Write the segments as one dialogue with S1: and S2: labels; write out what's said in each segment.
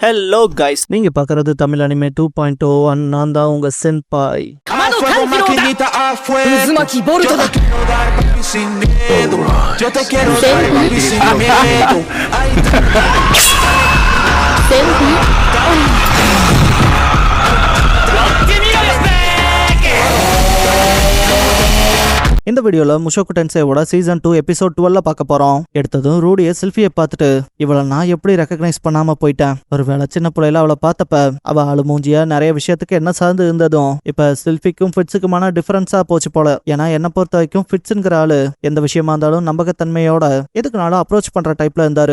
S1: Hello guys, நீங்க பார்க்கறது Tamil anime 2.0 நான் தான் உங்க சென்பாய். இந்த வீடியோல முஷோகு டென்சேவோட சீசன் 2 எபிசோட் 12 பார்க்க போறோம். எடுத்ததும் ரூடிய செல்ஃபியை பார்த்துட்டு இவளை நான் எப்படி ரெக்கக்னைஸ் பண்ணாம போயிட்டேன். ஒருவேளை சின்ன பிள்ளையில அவளை பார்த்தப்ப அவ ஆளு மூஞ்சியா நிறைய விஷயத்துக்கு என்ன சார்ந்து இருந்ததும் இப்ப செல்ஃபிக்கும் ஃபிட்ஸுக்குமான டிஃபரன்ஸா போச்சு போல. ஏன்னா என்ன பொறுத்த வரைக்கும் ஃபிட்ஸுங்கிற ஆளு எந்த விஷயமா இருந்தாலும் நம்பகத்தன்மையோட எதுக்குனாலும் அப்ரோச் பண்ற டைப்ல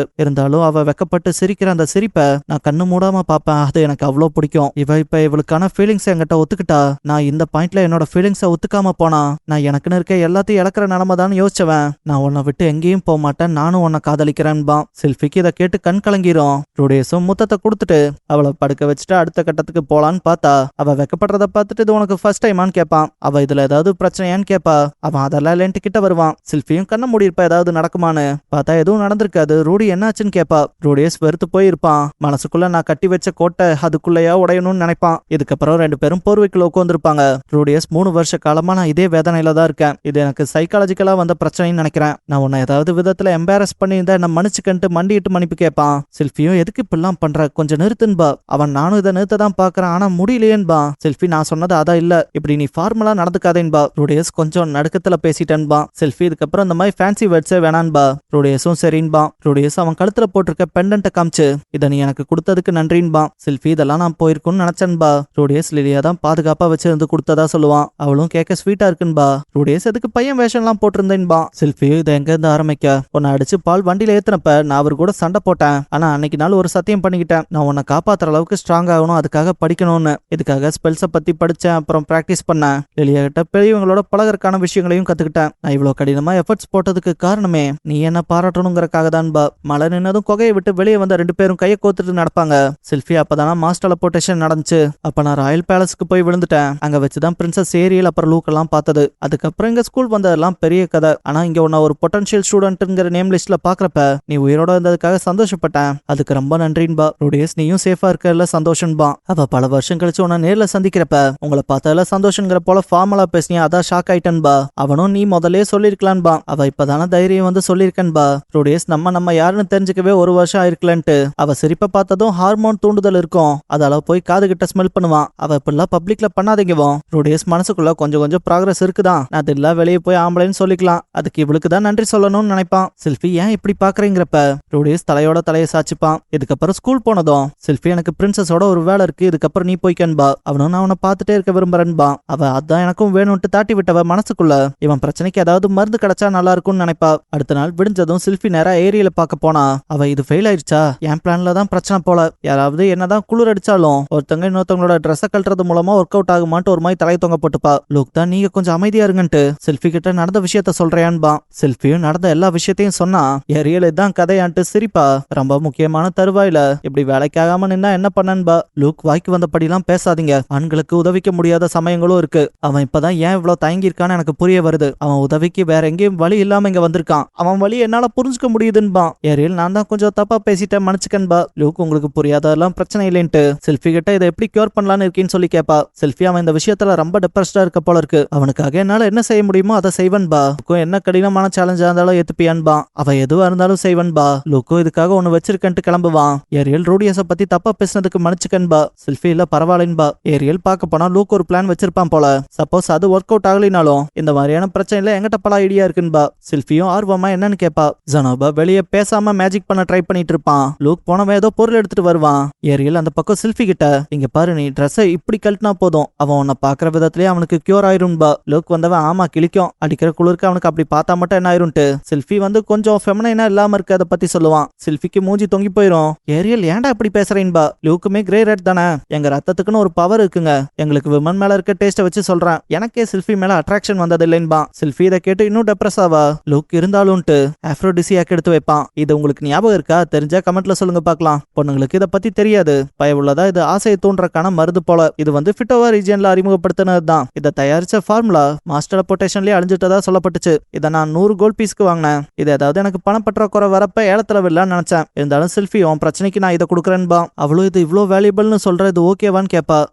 S1: இருந்தாலும் அவ வெக்கப்பட்டு சிரிக்கிற அந்த சிரிப்பை நான் கண்ணு மூடாம பாப்பேன். அது எனக்கு அவ்வளவு பிடிக்கும். இப்ப இவளுக்கான ஃபீலிங்ஸ் என்கிட்ட ஒத்துக்கிட்டா நான் இந்த பாயிண்ட்ல என்னோட ஃபீலிங்ஸை ஒத்துக்காம போனா நான் எனக்குன்னு இருக்க எல்லாத்தையும் இழக்கிற நிலைமை தான் யோசிச்சவன். நான் உன்னை விட்டு எங்கேயும் போக மாட்டேன், நானும் உன்னை காதலிக்கிறேன்பா. செல்ஃபிக்கு இதை கேட்டு கண் கலங்கிரும். ரூடியஸும் முத்தத்தை கொடுத்துட்டு அவளை படுக்க வச்சுட்டு அடுத்த கட்டத்துக்கு போலான்னு பார்த்தா அவ வெக்கப்படுறத பார்த்துட்டு இது உனக்கு ஃபர்ஸ்ட் டைமான்னு கேட்பான். அவ இதுல ஏதாவது பிரச்சனையான்னு கேட்பா. அவன் அதெல்லாம் இல்லைன்ட்டு கிட்ட வருவான். செல்ஃபியும் கண்ண மூடியிருப்பா ஏதாவது நடக்குமான்னு. பார்த்தா எதுவும் நடந்திருக்காது. ரூடி என்னாச்சுன்னு கேட்பா. ரூடியஸ் வெறுத்து போயிருப்பான். மனசுக்குள்ள நான் கட்டி வச்ச கோட்டை அதுக்குள்ளேயா உடையணும்னு நினைப்பான். இதுக்கப்புறம் ரெண்டு பேரும் போர்வைக்குள்ள உட்காந்துருப்பாங்க. ரூடியஸ் 3 வருஷ காலமா நான் இதே வேதனையில தான் இருக்கேன். இது எனக்கு சைக்காலஜிக்கலா வந்த பிரச்சனைன்னு நினைக்கிறேன். நான் உன்னை ஏதாவது விதத்துல எம்பாரஸ் பண்ணியிருந்தா என்ன மன்னிச்சுக்கன்ட்டு மண்டிட்டு மன்னிப்பு கேட்பான். செல்ஃபியும் எதுக்கு இப்பெல்லாம் பண்ற, கொஞ்சம் நிறுத்துன்பா. அவன் நானும் இதை நிறுத்த தான் பாக்குறேன், ஆனா முடியலையேன்பா. செல்ஃபி நான் சொன்னது அதான் இல்ல, இப்படி நீ ஃபார்மலா நடந்துக்காதேன்பா. ரூடியஸ் கொஞ்சம் நடுக்கத்துல பேசிட்டேன்பா. செல்ஃபி இதுக்கப்புறம் இந்த மாதிரி ஃபேன்சி வேர்ட்ஸே வேணான்பா. ரூடியஸும் சரின்பா. ரூடியஸ் அவன் கழுத்துல போட்டிருக்க பெண்டன்ட்டை காமிச்சு இதை நீ எனக்கு கொடுத்ததுக்கு நன்றின்பா. செல்ஃபி இதெல்லாம் நான் போயிருக்கும்னு நினைச்சேன்பா. ரூடியஸ் லிலியா தான் பாதுகாப்பா வச்சிருந்து கொடுத்ததா சொல்லுவான். அவளும் கேட்க ஸ்வீட்டா இருக்குன்பா. ரூடியஸ் அதுக்கு பையன் வேஷம்லாம் போட்டிருந்தேன்பா. செல்ஃபி இதை எங்க இருந்து ஆரம்பிக்க, உன்னை அடிச்சு பால் வண்டியில ஏத்தினப்ப நான் அவர் கூட சண்டை போட்டேன். ஆனா அன்னைக்கு நாள் ஒரு சத்தியம் பண்ணிக்கிட்டேன், நான் உன்னை காப்பாத்துற அளவுக்கு ஸ்ட்ராங் ஆகணும், அதுக்காக படிக்கணும்னு. இதுக்காக ஸ்பெல்ஸை பத்தி படிச்சேன், அப்புறம் பிராக்டிஸ் பண்ணேன். வெளியே கிட்ட பெரியவங்களோட பழகறக்கான விஷயங்களையும் கத்துக்கிட்டேன். நான் இவ்வளவு கடினமா எஃபர்ட்ஸ் போட்டதுக்கு காரணமே நீ என்ன பாராட்டணுங்கிறக்காக தான்பா. மழை நின்னதும் குகையை விட்டு வெளியே வந்த 2 பேரும் கையை கோத்துட்டு நடப்பாங்க. செல்ஃபி அப்பதானா மாஸ் டெலபோர்டேஷன் நடந்துச்சு. அப்ப நான் ராயல் பேலஸ்க்கு போய் விழுந்துட்டேன். அங்க வச்சுதான் பிரின்சஸ் ஏரியல் அப்புறம் லூக் எல்லாம் பார்த்தது. அதுக்கப்புறம் இங்க ஸ்கூல் வந்ததெல்லாம் பெரிய கதை. ஆனா இங்க உன்ன ஒரு பொட்டன்ஷியல் ஸ்டூடெண்ட்ங்கிற நேம் லிஸ்ட்ல பாக்குறப்ப நீ உயிரோட இருந்ததுக்காக சந்தோஷப்பட்டேன். அதுக்கு ரொம்ப நன்றின்பா. ரூடியஸ் நீயும் சேஃபா இருக்கல சந்தோஷன்பா. அவ பல வருஷம் கழிச்சு உன்ன நேர்ல சந்திக்கிறப்ப உங்களை பார்த்ததுல சந்தோஷங்கிற போல ஃபார்மலா பேசினியா, அதான் ஷாக் ஆயிட்டன்பா. அவனும் நீ முதலே சொல்லிருக்கலான்பா. அவ இப்பதான தைரியம் வந்து சொல்லிருக்கன்பா. ரூடியஸ் நம்ம யாருன்னு தெரிஞ்சுக்கவே 1 வருஷம் ஆயிருக்கலன்ட்டு. அவ சிரிப்ப பார்த்ததும் ஹார்மோன் தூண்டுதல் இருக்கும், அதால போய் காது கிட்ட ஸ்மெல் பண்ணுவான். அவ இப்பெல்லாம் பப்ளிக்ல பண்ணாதீங்கவும். ரூடியஸ் மனசுக்குள்ள கொஞ்சம் ப்ராக்ரஸ் இருக்குதான், நான் அதெல்லாம் வெளியே போய் ஆம்பளைன்னு சொல்லிக்கலாம், அதுக்கு இவளுக்கு தான் நன்றி சொல்லணும்னு நினைப்பான். செல்ஃபி ஏன் இப்படி பாக்குறீங்கிறப்ப ரூடியஸ் தலையோட தலையை சாச்சிப்பான். இதுக்கப்புறம் ஸ்கூல் போனதும் செல்ஃபி எனக்கு பிரின்சஸோட ஒரு வேலை இருக்கு, இதுக்கப்புறம் நீ போய்க்கன்பா. அவனும் நான் அவனை பார்த்துட்டே இருக்க விரும்புறேன்பா. அவ அதான் எனக்கும் வேணும்ட்டு தாட்டி விட்டவ மனசுக்குள்ள இவன் பிரச்சனைக்கு ஏதாவது மருந்து கிடைச்சா நல்லா இருக்கும்னு நினைப்பா. அடுத்த நாள் விடிஞ்சதும் செல்ஃபி நேரா ஏரியில பார்க்க போனா அவ இது ஃபெயில் ஆயிடுச்சா, என் பிளான்ல தான் பிரச்சனை போல. யாராவது என்னதான் குளிர் அடிச்சாலும் ஒருத்தங்க இன்னொருத்தவங்களோட ட்ரெஸ் கழட்டுறது மூலமா ஒர்க் அவுட் ஆகுமான்ட்டு ஒரு மாதிரி தலை தொங்க போட்டுப்பா. லூக் தான் நீங்க கொஞ்சம் அமைதியா இருங்கன்ட்டு செல்ஃபி கிட்ட நடந்த விஷயத்த சொல்றியான்பா. செல்ஃபியும் நடந்த எல்லா விஷயத்தையும் சொன்னா ஏரியல் இதான் கதையான்ட்டு சிரிப்பா. ரொம்ப முக்கியமான தருவாயில இப்படி வேலைக்காகாம நின்னா என்ன பண்ணன்பா. லூக் வாய்க்கு வந்தபடிலாம் பேசாதீங்க, ஆண்களுக்கு உதவிக்க முடியாத சமயங்களும் இருக்கு. அவன் இப்பதான் ஏன் இவ்வளவு தயங்கி இருக்கான்னு எனக்கு புரிய வருது. அவன் உதவிக்கு வேற எங்கேயும் வழி இல்லாம இங்க வந்திருக்கான். அவன் வழி என்னால புரிஞ்சுக்க முடியுதுன்பா. ஏரியல் நான் தான் கொஞ்சம் தப்பா பேசிட்டேன், மன்னிச்சுக்கன்பா. லூக் உங்களுக்கு புரியாதெல்லாம் பிரச்சனை இல்லைன்ட்டு செல்ஃபி கிட்ட இதை எப்படி கியூர் பண்ணலான்னு இருக்கேன்னு சொல்லி கேப்பா. செல்ஃபி அவன் இந்த விஷயத்துல ரொம்ப டிப்ரெஸ்டா இருக்க போல இருக்கு, அவனுக்காக என்னால என்ன செய்ய முடியுமோ அதை செய்வன்பா. என்ன கடினமான சேலஞ்சா இருந்தாலும் ஏத்துப்பியான்பா. அவ எதுவா இருந்தாலும் செய்வன்பா. லூக்கோ இதுக்காக ஒன்னு வச்சிருக்கன்ட்டு கிளம்புவான். ஏரியல் ரூடியஸ பத்தி தப்பா பேசினதுக்கு மன்னிச்சுக்கன்பா. செல்ஃபி இல்ல பரவாயில்லன்பா. ஏரியல் பார்க்க போனா லூக் ஒரு பிளான் வச்சிருப்பான் போல. சப்போஸ் அது ஒர்க் அவுட் ஆகலினாலும் இந்த மாதிரியான பிரச்சனைல எங்கிட்ட பல ஐடியா இருக்குன்பா. செல்ஃபியும் ஆர்வமா என்னன்னு கேப்பா. ஜனோபா வெளியே பேசாம மேஜிக் பண்ண ட்ரை பண்ணிட்டு இருப்பான். லூக் போனவன் ஏதோ பொருள் எடுத்துட்டு வருவான். ஏரியல் அந்த பக்கம் செல்ஃபி கிட்ட இங்க பாரு, நீ ட்ரெஸ்ஸை இப்படி கழட்டினா போதும், அவன் உன்னை பாக்குற விதத்திலேயே அவனுக்கு கியூர் ஆயிரும்பா. லூக் வந்தவன் ஆமா கிளிக்கும், அடிக்கிற குளிருக்கு அவனுக்கு அப்படி பார்த்தா மட்டும் என்ன ஆயிரும்ட்டு. செல்ஃபி வந்து கொஞ்சம் ஃபெமினைனா இல்லாம இருக்கு அதை பத்தி சொல்லுவான். செல்ஃபிக்கு மூஞ்சி தொங்கி போயிரும். ஏரியல் ஏன்டா இப்படி பேசுறேன்பா. லூக்குமே கிரே ரெட் தானே, எங்க ரத்தத்துக்குன்னு ஒரு பவர் இருக்குங்க, எங்களுக்கு விமன் மேல இருக்க டேஸ்ட வச்சு சொல்றேன், எனக்கே செல்ஃபி மேல அட்ராக்ஷன் வந்தது இல்லைன்பா. செல்ஃபி இதை கேட்டு இன்னும் டெப்ரஸ் ஆவா. லூக் இருந்தாலும்ட்டு ஆஃப்ரோடிசியாக் எடுத்து வைப்பான். இது உங்களுக்கு ஞாபகம் இருக்கா, தெரிஞ்சா கமெண்ட்ல சொல்லுங்க பார்க்கலாம். பொண்ணுங்களுக்கு இதை பத்தி தெரியாது, பயவுள்ளதா இது ஆசையை தூண்டுறக்கான மருந்து போல. இது வந்து ஃபிட்டோவா ரீஜியன்ல அறிமுகப்படுத்தினது தான். இதை தயாரிச்ச ஃபார்முலா மாஸ் டெலபோர்டேஷன் டெலிபோர்டேஷன்லயே அழிஞ்சிட்டதா சொல்லப்பட்டுச்சு. இதை நான் 100 கோல்ட் பீஸ்க்கு வாங்கினேன். இது ஏதாவது எனக்கு பணப்பற்றாக்குறை வரப்ப ஏலத்துல விடலான்னு நினைச்சேன். இருந்தாலும் செல்ஃபி உன் பிரச்சனைக்கு நான் இதை கொடுக்குறேன்பா. அவளும் இது இவ்வளோ வேல்யூபிள்னு சொல்ற இது ஓகேவான்னு கேப்பா.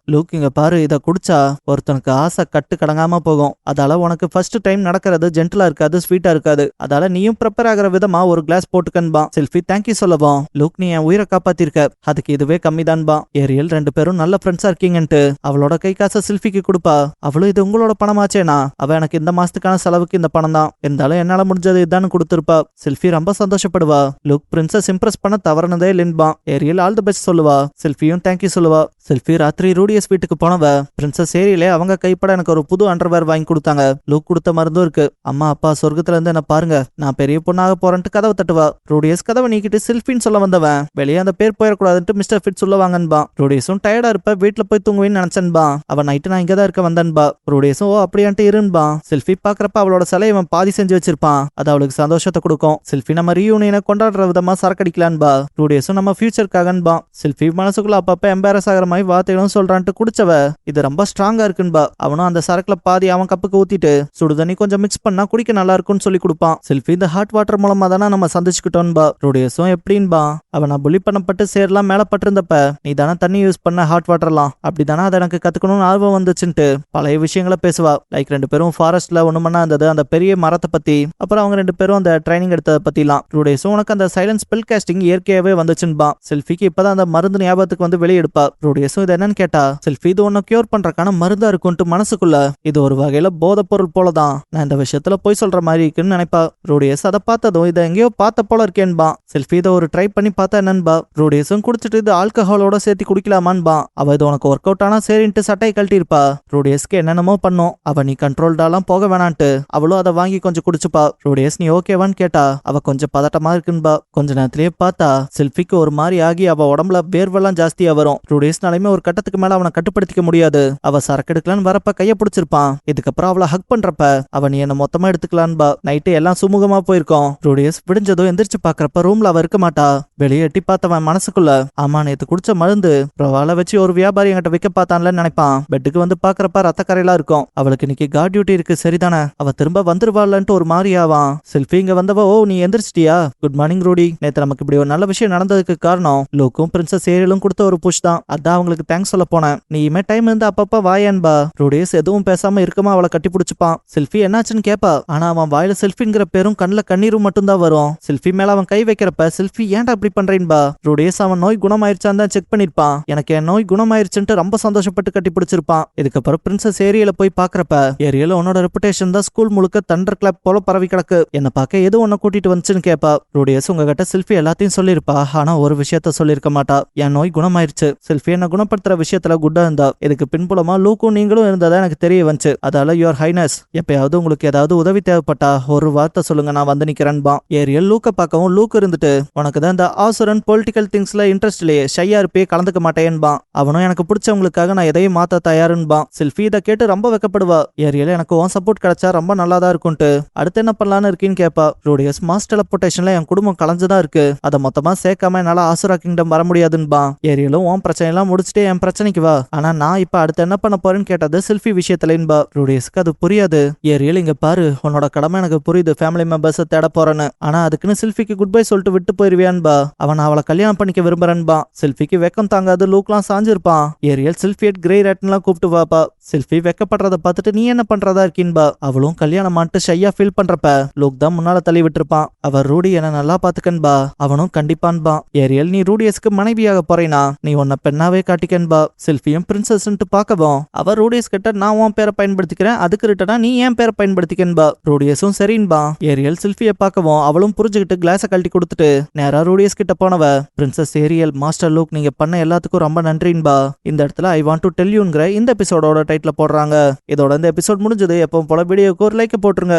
S1: லூக் இங்க பாரு, இதை குடிச்சா ஒருத்தனுக்கு ஆசை கட்டு கடங்காம போகும். அதால உனக்கு ஃபர்ஸ்ட் டைம் நடக்கிறது ஜென்டலா இருக்காது, ஸ்வீட்டா இருக்காது. அதால நீயும் ப்ரிப்பேர் ஆகிற விதமா ஒரு கிளாஸ் போட்டுக்கன்பா. செல்ஃபி தேங்க்யூ சொல்லவும், லூக் நீ என் உயிரை காப்பாத்திருக்க, அதுக்கு இதுவே கம்மிதான்பா. ஏரியல் 2 பேரும் நல்ல ஃப்ரெண்ட்ஸா இருக்கீங்கன்ட்டு அவளோட கை காசை செல்ஃபிக்கு கொடுப்பா. அவளும் இது உங்களோட பணமாச்சேனா, அவ எனக்கு இந்த மாசத்துக்கான செலவுக்கு இந்த பணம் தான், இருந்தாலும் என்னால முடிஞ்சது இதான்னு கொடுத்துருப்பா. செல்ஃபி ரொம்ப சந்தோஷப்படுவா. லுக் பிரின்சஸ் இம்ப்ரெஸ் பண்ண தவறுனதே இல்லைன்பா. ஏரியல் ஆல் தி பெஸ்ட் சொல்லுவா. செல்ஃபியும் தேங்க்யூ சொல்லுவா. செல்ஃபி ராத்திரி ரூடியஸ் வீட்டுக்கு போனவ பிரின்சஸ் ஏரியிலே அவங்க கைப்பட எனக்கு ஒரு புது அண்டர்வேர் வாங்கி கொடுத்தாங்க. லூக் கொடுத்த மருந்தும் இருக்கு. அம்மா அப்பா சொர்க்கத்துல இருந்து என்ன பாருங்க, நான் பெரிய பொண்ணாக போறேன்ட்டு கதவை தட்டுவா. ரூடியஸ் கதவை நீக்கிட்டு செல்ஃபின்னு சொல்ல வந்தவன் வெளியே அந்த பேர் போயிடக்கூடாதுன்ட்டு மிஸ்டர் ஃபிட் சொல்ல வாங்கன்பா. ரூடியஸும் டயர்டா இருப்ப வீட்டுல போய் தூங்குவேன்னு நினைச்சன்பா. அவன் நைட்டு நான் இங்கதான் இருக்க வந்தன்பா. ரூடியஸும் ஓ அப்படியான்ட்டு இருன்பா. செல்ஃபி பாக்குறப்ப அவளோட சிலையை அவன் பாதி செஞ்சு வச்சிருப்பான். அது அவளுக்கு சந்தோஷத்தை கொடுக்கும். செல்ஃபி நம்ம ரீயூனியனை கொண்டாடுற விதமா சரக்கடிக்கலான்பா. ரூடியஸும் நம்ம ஃபியூச்சருக்காகன்பா. செல்ஃபி மனசுக்குள்ள அப்பப்ப எம்பாரஸ் ஆகிற மாதிரி வார்த்தைகளும் சொல்றான்ட்டு குடிச்சவ இது ரொம்ப ஸ்ட்ராங்கா இருக்குன்பா. அவனும் அந்த சரக்குல பாதி அவன் கப்புக்கு ஊத்திட்டு சுடு தண்ணி கொஞ்சம் மிக்ஸ் பண்ணா குடிக்க நல்லா இருக்கும்னு சொல்லி கொடுப்பான். செல்ஃபி இந்த ஹாட் வாட்டர் மூலமா தானே நம்ம சந்திச்சுக்கிட்டோன்பா. ரூடியஸும் எப்படின்பா, அவன் நான் புலி பண்ணப்பட்டு சேர்லாம் மேல பட்டிருந்தப்ப நீ தானே தண்ணி யூஸ் பண்ண ஹாட் வாட்டர்லாம், அப்படிதானே அதை எனக்கு கத்துக்கணும்னு ஆர்வம் வந்துச்சுன்ட்டு பழைய விஷயங்களை பேசுவா. லைக் 2 பேரும் ஃபாரஸ்ட்ல ஒண்ணு மண்ணா இருந்தது, அந்த பெரிய மரத்தை பத்தி, அப்புறம் அவங்க 2 பேரும் அந்த ட்ரைனிங் எடுத்ததை பத்திலாம். ரூடியஸும் உனக்கு அந்த சைலன்ஸ் ஸ்பெல் காஸ்டிங் இயற்கையாவே வந்துச்சுன்பா. செல்ஃபிக்கு இப்பதான் அந்த மருந்து ஞாபகத்துக்கு வந்து வெளியே எடுப்பா. ரூடியஸும் இது என்னன்னு கேட்டா, செல்ஃபி இது ஒன்னு கியூர் பண்றக்கான மருந்தா இருக்கும்ட்டு மனசுக்குள்ள இது ஒரு வகையில போதை பொருள் போலதான், நான் இந்த விஷயத்துல போய் சொல்ற மாதிரி இருக்குன்னு நினைப்பா. ரூடியஸ் அதை பார்த்ததும் இதை எங்கேயோ பார்த்த போல இருக்கேன்பா. செல்ஃபி இதை ஒரு ட்ரை பண்ணி பார்த்தா என்னன்பா. ரூடியஸும் குடிச்சிட்டு இது ஆல்கஹாலோட சேர்த்து குடிக்கலாமான்பா. அவ இது உனக்கு ஒர்க் அவுட் ஆனா சரின்ட்டு சட்டையை கழட்டி இருப்பா. ரூடியஸ்க்கு என்னென்னமோ பண்ணும். அவ நீ கண்ட்ரோல்டாலாம் போக வேணான்ட்டு அவளும் அதை வாங்கி கொஞ்சம் குடிச்சுப்பா. ரூடியஸ் நீ ஓகேவான்னு கேட்டா அவ கொஞ்சம் பதட்டமா இருக்குன்பா. கொஞ்ச நேரத்திலேயே பார்த்தா செல்ஃபிக்கு ஒரு மாதிரி ஆகி அவ உடம்புல வேர்வெல்லாம் ஜாஸ்தியா வரும். ரூடியஸ்னாலுமே ஒரு கட்டத்துக்கு மேல அவனை கட்டுப்படுத்திக்க முடியாது. அவ சரக்கு எடுக்கலான்னு வரப்ப கைய பிடிச்சிருப்பான். இதுக்கப்புறம் அவளை ஹக் பண்றப்ப அவ நீ என்ன மொத்தமா எடுத்துக்கலான்பா. நைட்டு எல்லாம் சுமூகமா போயிருக்கோம். ரூடியஸ் விடிஞ்சதும் எந்திரிச்சு பாக்குறப்ப ரூம்ல அவ இருக்க மாட்டா. வெளியே எட்டி பார்த்தவன் மனசுக்குள்ள ஆமா நேத்து குடிச்ச மருந்து வாழ வச்சு ஒரு வியாபாரி என்கிட்ட விற்க பார்த்தான்ல நினைப்பான். பெட்டுக்கு வந்து பாக்குறப்ப ரத்த கரையெல்லாம் இருக்கும். அவளுக்கு இன்னைக்கு கார்ட் டியூட்டி இருக்கு சரிதானே, அவ திரும்ப வந்துருவாள்ன்ட்டு ஒரு மாதிரி ஆவான். செல்ஃபி இங்க வந்தவ ஓ நீ எந்திரிச்சிட்டியா, குட் மார்னிங் ரூடி, நேத்து நமக்கு இப்படி ஒரு நல்ல விஷயம் நடந்ததுக்கு காரணம் லூக்கும் பிரின்சஸ் ஏரியலும் கொடுத்த ஒரு புஷ் தான், அதான் அவங்களுக்கு தேங்க்ஸ் சொல்ல போனேன். நீ இமே டைம் இருந்து அப்பப்ப வாயான்பா. ரூடியஸ் எதுவும் பேசாம இருக்கமா அவளை கட்டி பிடிச்சுப்பான். செல்ஃபி என்னாச்சுன்னு கேப்பா. ஆனா அவன் வாயில செல்ஃபிங்கிற பேரும் கண்ணுல கண்ணீரும் மட்டும் தான் வரும். செல்ஃபி மேல அவன் கை வைக்கிறப்ப செல்ஃபி ஏன்டா இப்படி பண்றேன்பா. ரூடியஸ் அவன் நோய் குணமாயிருச்சான் தான் செக் பண்ணிருப்பான். எனக்கு என் நோய் குணமாயிருச்சுன்ட்டு ரொம்ப சந்தோஷப்பட்டு கட்டி பிடிச்சிருப்பான். இதுக்கப்புறம் பிரின்சஸ் ஏரியல போய் பாக்குறப்ப ஏரியல உன்னோட ரெப்புடேஷன் தான் ஸ்கூல் முழுக்க தண்டர் கிளப் போல பரவி கிடக்கு, என்ன பார்க்க எது உன்னை கூட்டிட்டு வந்துச்சுன்னு கேப்பா. ரூடியஸ் உங்ககிட்ட செல்ஃபி எல்லாத்தையும் சொல்லிருப்பா, ஆனா ஒரு விஷயத்த சொல்லிருக்க மாட்டா, என் நோய் குணமாயிருச்சு. செல்ஃபி என்ன குணப்படுத்துற விஷயத்துல குட்டா இருந்தா. இதுக்கு பின்புலமா லூக்கும் நீங்களும் இருந்ததா எனக்கு தெரிய வந்துச்சு. அதால யுவர் ஹைனஸ் எப்பயாவது உங்களுக்கு ஏதாவது உதவி தேவைப்பட்டா ஒரு வார்த்தை சொல்லுங்க, நான் வந்து நிக்கிறேன்பா. ஏரியல் லூக்க பார்க்கவும் லூக் இருந்துட்டு உனக்கு தான் இந்த ஆசுரன் பொலிட்டிக்கல் திங்ஸ்ல இன்ட்ரெஸ்ட் இல்லையே, ஷையா இருப்பே கலந்துக்க மாட்டேன்பா. அவனும் எனக்கு பிடிச்சவங்களுக்காக நான் எதையும் மாத்த தயாருன்பா. செல்ஃபி இதை கேட்டு ரொம்ப வெக்கப்படுவா. ஏரியல் எனக்கு உன் சப்போர்ட் கிடைச்சா ரொம்ப நல்லாதான் இருக்கும்ட்டு அடுத்து என்ன பண்ணலான்னு இருக்கீன்னு கேப்பா. ரூடியஸ் மாஸ் டெலபோர்டேஷன்ல என் குடும்பம் கலந்துதான் இருக்கு, அதை மொத்தமா சேர்க்காம என்னால ஆசுரா கிங்டம் வர முடியாதுன்பா. ஏரியலும் உன் பிரச்சனை எல்லாம் முடிச்சுட்டு என் பிரச்சனைக்கு வா, ஆனா நான் இப்ப அடுத்து என்ன பண்ண போறேன்னு கேட்டது செல்ஃபி விஷயத்துலன்பா. ரூடியஸ்க்கு அது புரியாது. ஏரியல் இங்க பாரு, உன்னோட கடமை எனக்கு புரியுது, ஃபேமிலி மெம்பர்ஸ் தேட போறேன்னு, ஆனா அதுக்குன்னு செல்ஃபிக்கு குட் பை சொல்லிட்டு விட்டு போயிருவியான்பா. அவன் அவளை கல்யாணம் பண்ணிக்க விரும்புறேன்பா. செல்ஃபிக்கு வெக்கம் தாங்காது, லூக்லாம் சாஞ்சிருப்பான். ஏரியல் செல்ஃபியட் கிரே ரேட்லாம் கூப்பிட்டு வாப்பா. செல்ஃபி வெக்கப்படுறத பார்த்துட்டு நீ என்ன பண்றதா இருக்கீன்பா. அவளும் கல்யாணம் ஆன்ட்டு ஷையா ஃபீல் பண்றப்ப லூக் தான் முன்னால தள்ளி விட்டுருப்பான். அவர் ரூடி என்ன நல்லா பாத்துக்கன்பா. அவனும் கண்டிப்பான்பா. ஏரியல் நீ ரூடியஸ்க்கு மனைவியாக போறேனா, நீ உன்னை பெண்ணாவே காட்டிக்கன்பா. செல்ஃபியும் பிரின்சஸ்ன்ட்டு பார்க்கவும் அவர் ரூடியஸ் கிட்ட நான் உன் பேரை பயன்படுத்திக்கிறேன், அதுக்கு ரிட்டனா நீ என் பேரை பயன்படுத்திக்கன்பா. ரூடியஸும் சரின்பா. ஏரியல் செல்ஃபியை பார்க்கவும் அவளும் புரிஞ்சுக்கிட்டு கிளாஸை கழட்டி கொடுத்துட்டு நேரா ரூடியஸ் கிட்ட போனவ பிரின்சஸ் ஏரியல் மாஸ்டர் லூக் நீங்க பண்ண எல்லாத்துக்கும் ரொம்ப நன்றின்பா. இந்த இடத்துல ஐ வாண்ட் டு டெல் யூங்கிற இந்த எபிசோடோட டைட்டில் போடுறாங்க. இதோட இந்த எபிசோட் முடிஞ்சது. எப்பவும் போல வீடியோக்கு ஒரு லைக் போட்டுருங்க.